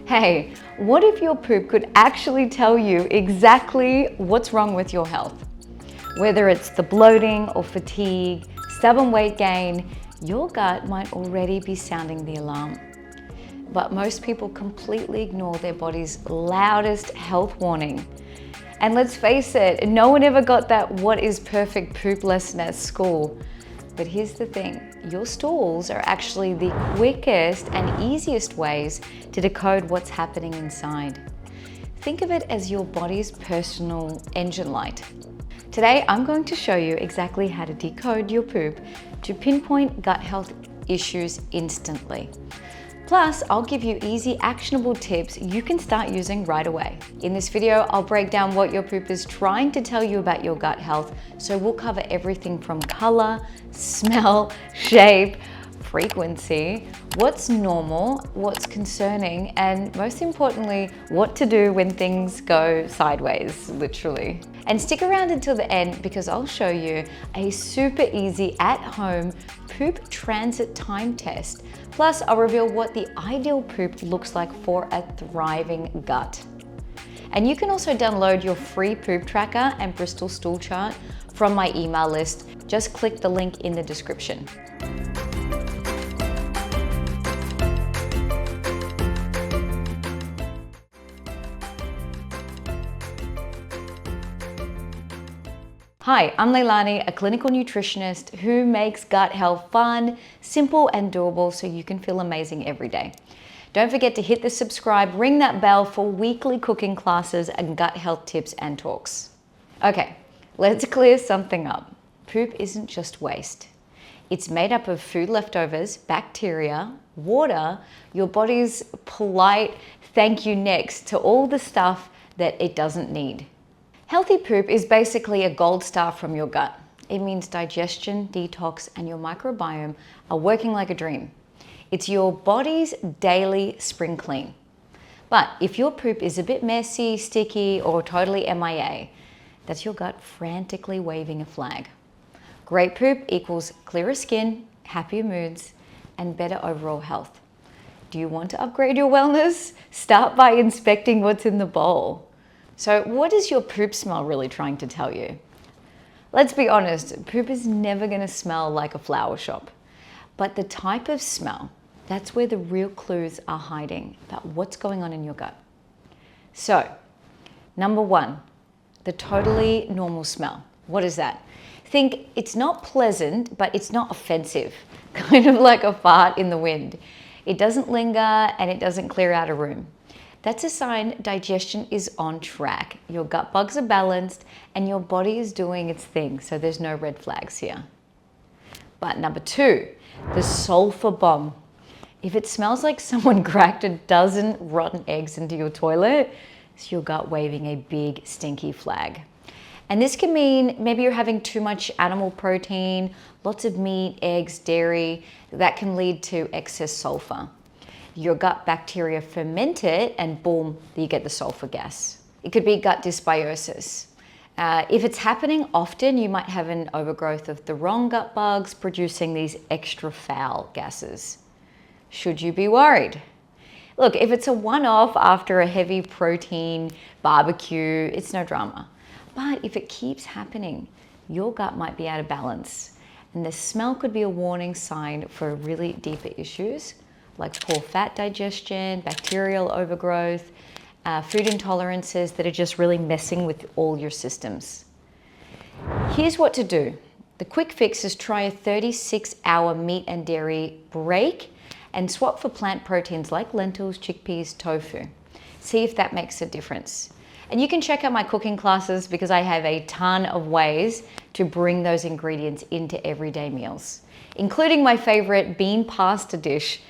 Hey, what if your poop could actually tell you exactly what's wrong with your health? Whether it's the bloating or fatigue, stubborn weight gain, your gut might already be sounding the alarm. But most people completely ignore their body's loudest health warning. And let's face it, no one ever got that what is perfect poop lesson at school. But here's the thing, your stools are actually the quickest and easiest ways to decode what's happening inside. Think of it as your body's personal engine light. Today, I'm going to show you exactly how to decode your poop to pinpoint gut health issues instantly. Plus, I'll give you easy, actionable tips you can start using right away. In this video, I'll break down what your poop is trying to tell you about your gut health, so we'll cover everything from color, smell, shape, frequency, what's normal, what's concerning, and most importantly, what to do when things go sideways, literally. And stick around until the end because I'll show you a super easy at-home poop transit time test. Plus, I'll reveal what the ideal poop looks like for a thriving gut. And you can also download your free poop tracker and Bristol stool chart from my email list. Just click the link in the description. Hi, I'm Leilani, a clinical nutritionist who makes gut health fun, simple, and doable so you can feel amazing every day. Don't forget to hit the subscribe, ring that bell for weekly cooking classes and gut health tips and talks. Okay, let's clear something up. Poop isn't just waste. It's made up of food leftovers, bacteria, water, your body's polite thank you next to all the stuff that it doesn't need. Healthy poop is basically a gold star from your gut. It means digestion, detox, and your microbiome are working like a dream. It's your body's daily spring clean. But if your poop is a bit messy, sticky, or totally MIA, that's your gut frantically waving a flag. Great poop equals clearer skin, happier moods, and better overall health. Do you want to upgrade your wellness? Start by inspecting what's in the bowl. So what is your poop smell really trying to tell you? Let's be honest, poop is never going to smell like a flower shop. But the type of smell, that's where the real clues are hiding about what's going on in your gut. So, number one, the totally normal smell. What is that? Think it's not pleasant, but it's not offensive, kind of like a fart in the wind. It doesn't linger and it doesn't clear out a room. That's a sign digestion is on track. Your gut bugs are balanced and your body is doing its thing, so there's no red flags here. But number two, the sulfur bomb. If it smells like someone cracked a dozen rotten eggs into your toilet, it's your gut waving a big stinky flag. And this can mean maybe you're having too much animal protein, lots of meat, eggs, dairy. That can lead to excess sulfur. Your gut bacteria ferment it and boom, you get the sulfur gas. It could be gut dysbiosis. If it's happening often, you might have an overgrowth of the wrong gut bugs producing these extra foul gases. Should you be worried? Look, if it's a one-off after a heavy protein barbecue, it's no drama. But if it keeps happening, your gut might be out of balance. And the smell could be a warning sign for really deeper issues like poor fat digestion, bacterial overgrowth, food intolerances that are just really messing with all your systems. Here's what to do. The quick fix is try a 36-hour meat and dairy break and swap for plant proteins like lentils, chickpeas, tofu. See if that makes a difference. And you can check out my cooking classes because I have a ton of ways to bring those ingredients into everyday meals, including my favorite bean pasta dish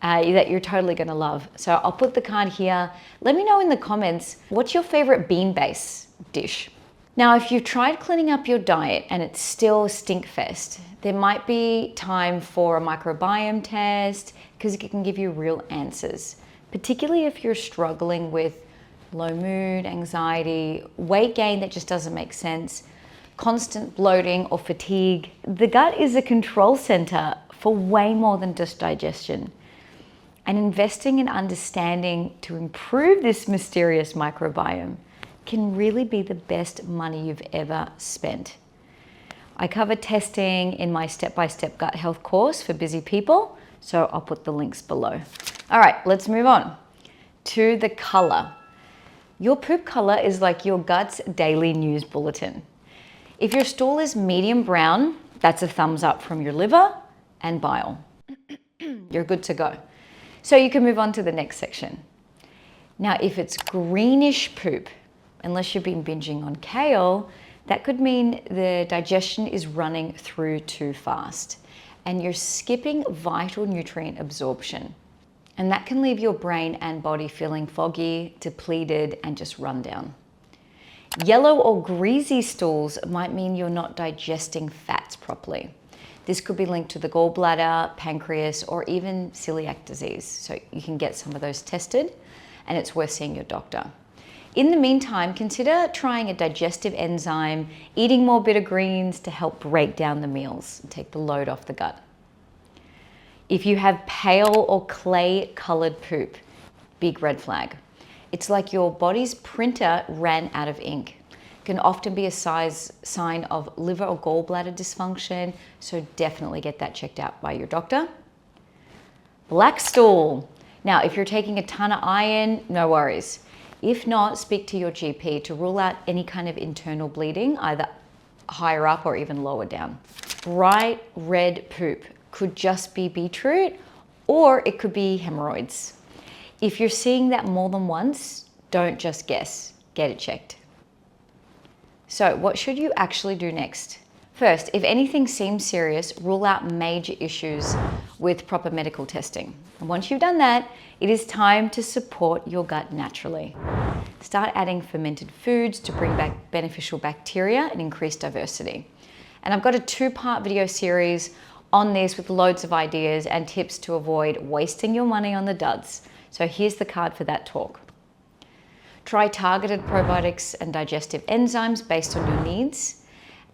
that you're totally gonna love. So I'll put the card here. Let me know in the comments, what's your favorite bean base dish? Now, if you've tried cleaning up your diet and it's still a stink fest, there might be time for a microbiome test because it can give you real answers, particularly if you're struggling with low mood, anxiety, weight gain that just doesn't make sense, constant bloating or fatigue. The gut is a control center for way more than just digestion. And investing in understanding to improve this mysterious microbiome can really be the best money you've ever spent. I cover testing in my step-by-step gut health course for busy people, so I'll put the links below. All right, let's move on to the color. Your poop color is like your gut's daily news bulletin. If your stool is medium brown, that's a thumbs up from your liver and bile. You're good to go. So you can move on to the next section. Now, if it's greenish poop, unless you've been binging on kale, that could mean the digestion is running through too fast and you're skipping vital nutrient absorption. And that can leave your brain and body feeling foggy, depleted, and just run down. Yellow or greasy stools might mean you're not digesting fats properly. This could be linked to the gallbladder, pancreas, or even celiac disease. So you can get some of those tested, and it's worth seeing your doctor. In the meantime, consider trying a digestive enzyme, eating more bitter greens to help break down the meals and take the load off the gut. If you have pale or clay-colored poop, big red flag. It's like your body's printer ran out of ink. It can often be a sign of liver or gallbladder dysfunction, so definitely get that checked out by your doctor. Black stool. Now, if you're taking a ton of iron, no worries. If not, speak to your GP to rule out any kind of internal bleeding, either higher up or even lower down. Bright red poop could just be beetroot, or it could be hemorrhoids. If you're seeing that more than once, don't just guess, get it checked. So what should you actually do next? First, if anything seems serious, rule out major issues with proper medical testing. And once you've done that, it is time to support your gut naturally. Start adding fermented foods to bring back beneficial bacteria and increase diversity. And I've got a 2-part video series on this with loads of ideas and tips to avoid wasting your money on the duds. So here's the card for that talk. Try targeted probiotics and digestive enzymes based on your needs.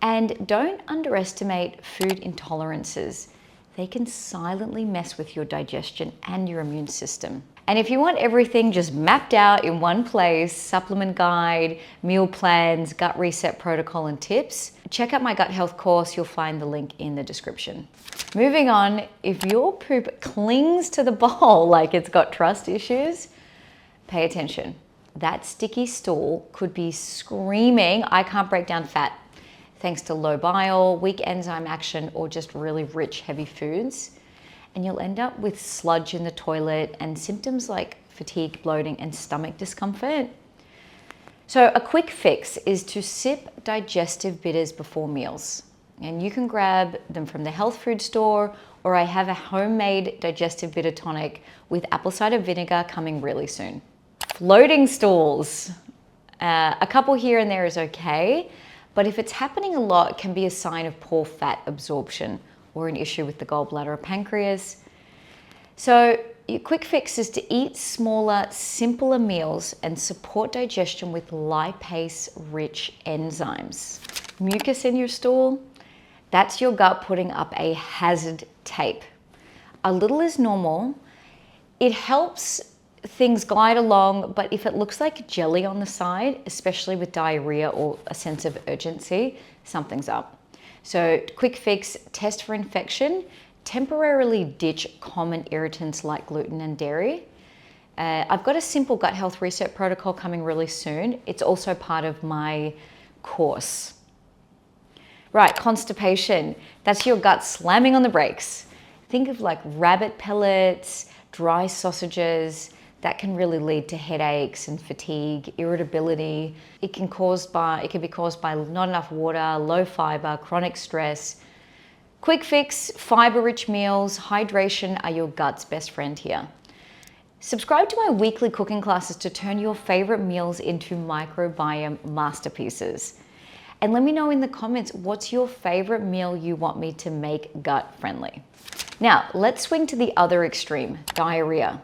And don't underestimate food intolerances. They can silently mess with your digestion and your immune system. And if you want everything just mapped out in one place, supplement guide, meal plans, gut reset protocol and tips, check out my gut health course. You'll find the link in the description. Moving on, if your poop clings to the bowl like it's got trust issues, pay attention. That sticky stool could be screaming, I can't break down fat, thanks to low bile, weak enzyme action, or just really rich, heavy foods. And you'll end up with sludge in the toilet and symptoms like fatigue, bloating, and stomach discomfort. So a quick fix is to sip digestive bitters before meals. And you can grab them from the health food store, or I have a homemade digestive bitter tonic with apple cider vinegar coming really soon. Floating stools. A couple here and there is okay, but if it's happening a lot, it can be a sign of poor fat absorption or an issue with the gallbladder or pancreas. So your quick fix is to eat smaller, simpler meals and support digestion with lipase-rich enzymes. Mucus in your stool, that's your gut putting up a hazard tape. A little is normal. It helps things glide along, but if it looks like jelly on the side, especially with diarrhea or a sense of urgency, something's up. So quick fix, test for infection, temporarily ditch common irritants like gluten and dairy. I've got a simple gut health reset protocol coming really soon. It's also part of my course. Right, constipation. That's your gut slamming on the brakes. Think of like rabbit pellets, dry sausages. That can really lead to headaches and fatigue, irritability. It can be caused by not enough water, low fiber, chronic stress. Quick fix, fiber-rich meals, hydration are your gut's best friend here. Subscribe to my weekly cooking classes to turn your favorite meals into microbiome masterpieces. And let me know in the comments, what's your favorite meal you want me to make gut friendly? Now, let's swing to the other extreme, diarrhea.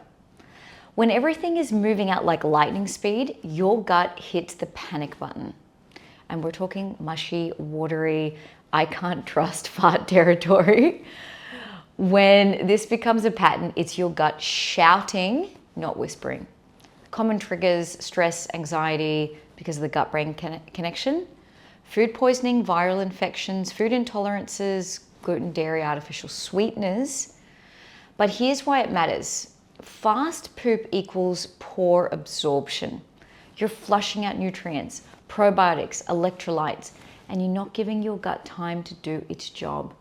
When everything is moving out like lightning speed, your gut hits the panic button. And we're talking mushy, watery, I can't trust fart territory. When this becomes a pattern, it's your gut shouting, not whispering. Common triggers: stress, anxiety, because of the gut-brain connection, food poisoning, viral infections, food intolerances, gluten, dairy, artificial sweeteners. But here's why it matters. Fast poop equals poor absorption. You're flushing out nutrients, probiotics, electrolytes, and you're not giving your gut time to do its job.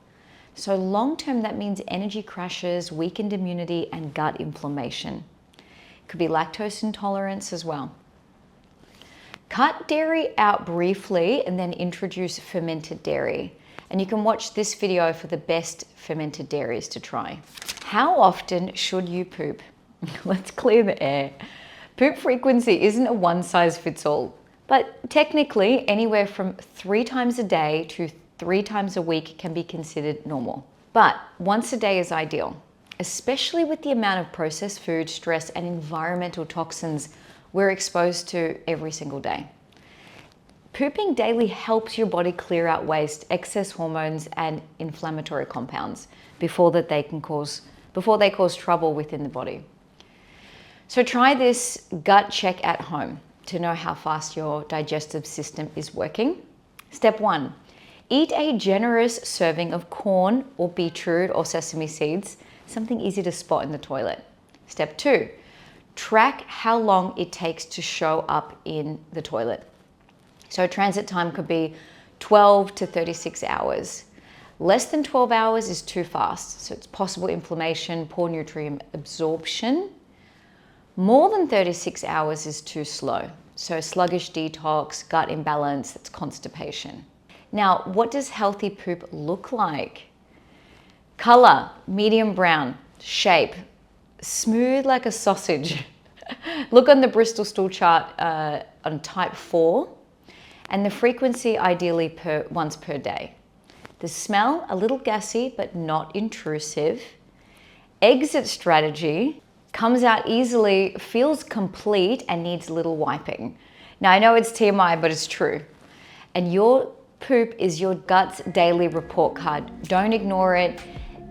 So long-term, that means energy crashes, weakened immunity, and gut inflammation. It could be lactose intolerance as well. Cut dairy out briefly and then introduce fermented dairy. And you can watch this video for the best fermented dairies to try. How often should you poop? Let's clear the air. Poop frequency isn't a one-size-fits-all, but technically anywhere from 3 times a day to 3 times a week can be considered normal. But once a day is ideal, especially with the amount of processed food, stress, and environmental toxins we're exposed to every single day. Pooping daily helps your body clear out waste, excess hormones, and inflammatory compounds before they cause trouble within the body. So try this gut check at home to know how fast your digestive system is working. Step 1, eat a generous serving of corn or beetroot or sesame seeds, something easy to spot in the toilet. Step 2, track how long it takes to show up in the toilet. So transit time could be 12 to 36 hours. Less than 12 hours is too fast, so it's possible inflammation, poor nutrient absorption. More than 36 hours is too slow, so sluggish detox, gut imbalance, that's constipation. Now, what does healthy poop look like? Color, medium brown. Shape, smooth like a sausage. Look on the Bristol stool chart on type 4. And the frequency ideally once per day. The smell, a little gassy but not intrusive. Exit strategy, comes out easily, feels complete, and needs little wiping. Now I know it's TMI, but it's true. And your poop is your gut's daily report card. Don't ignore it,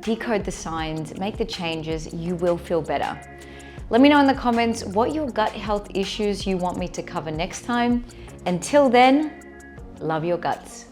decode the signs, make the changes, you will feel better. Let me know in the comments what your gut health issues you want me to cover next time. Until then, love your guts.